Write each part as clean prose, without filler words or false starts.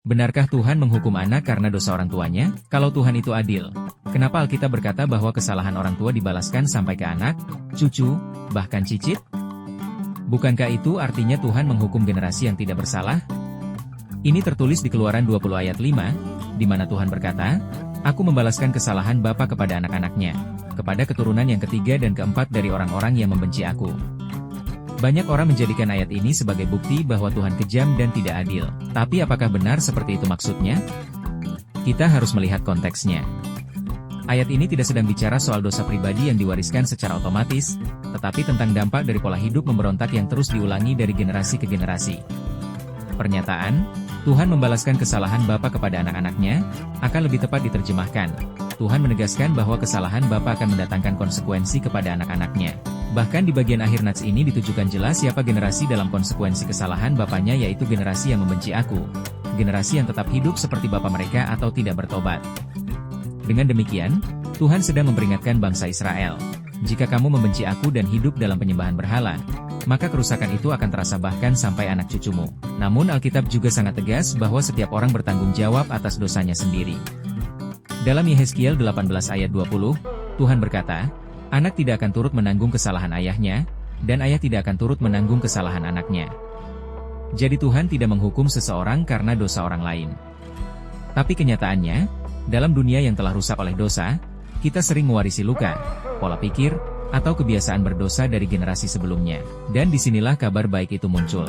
Benarkah Tuhan menghukum anak karena dosa orang tuanya? Kalau Tuhan itu adil, kenapa Alkitab berkata bahwa kesalahan orang tua dibalaskan sampai ke anak, cucu, bahkan cicit? Bukankah itu artinya Tuhan menghukum generasi yang tidak bersalah? Ini tertulis di Keluaran 20 ayat 5, di mana Tuhan berkata, "Aku membalaskan kesalahan bapa kepada anak-anaknya, kepada keturunan yang ketiga dan keempat dari orang-orang yang membenci aku." Banyak orang menjadikan ayat ini sebagai bukti bahwa Tuhan kejam dan tidak adil. Tapi apakah benar seperti itu maksudnya? Kita harus melihat konteksnya. Ayat ini tidak sedang bicara soal dosa pribadi yang diwariskan secara otomatis, tetapi tentang dampak dari pola hidup memberontak yang terus diulangi dari generasi ke generasi. Pernyataan, Tuhan membalaskan kesalahan bapa kepada anak-anaknya, akan lebih tepat diterjemahkan. Tuhan menegaskan bahwa kesalahan bapa akan mendatangkan konsekuensi kepada anak-anaknya. Bahkan di bagian akhir nats ini ditujukan jelas siapa generasi dalam konsekuensi kesalahan bapaknya, yaitu generasi yang membenci aku. Generasi yang tetap hidup seperti bapa mereka atau tidak bertobat. Dengan demikian, Tuhan sedang memperingatkan bangsa Israel. Jika kamu membenci aku dan hidup dalam penyembahan berhala, maka kerusakan itu akan terasa bahkan sampai anak cucumu. Namun Alkitab juga sangat tegas bahwa setiap orang bertanggung jawab atas dosanya sendiri. Dalam Yehezkiel 18 ayat 20, Tuhan berkata, "Anak tidak akan turut menanggung kesalahan ayahnya, dan ayah tidak akan turut menanggung kesalahan anaknya." Jadi Tuhan tidak menghukum seseorang karena dosa orang lain. Tapi kenyataannya, dalam dunia yang telah rusak oleh dosa, kita sering mewarisi luka, pola pikir, atau kebiasaan berdosa dari generasi sebelumnya. Dan disinilah kabar baik itu muncul.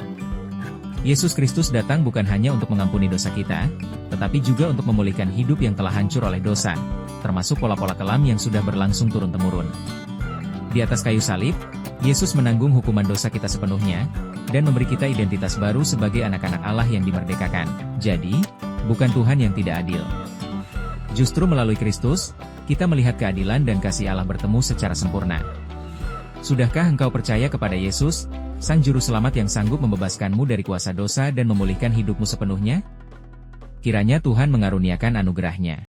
Yesus Kristus datang bukan hanya untuk mengampuni dosa kita, tetapi juga untuk memulihkan hidup yang telah hancur oleh dosa, termasuk pola-pola kelam yang sudah berlangsung turun-temurun. Di atas kayu salib, Yesus menanggung hukuman dosa kita sepenuhnya, dan memberi kita identitas baru sebagai anak-anak Allah yang dimerdekakan. Jadi, bukan Tuhan yang tidak adil. Justru melalui Kristus, kita melihat keadilan dan kasih Allah bertemu secara sempurna. Sudahkah engkau percaya kepada Yesus, Sang Juru Selamat yang sanggup membebaskanmu dari kuasa dosa dan memulihkan hidupmu sepenuhnya? Kiranya Tuhan mengaruniakan anugerah-Nya.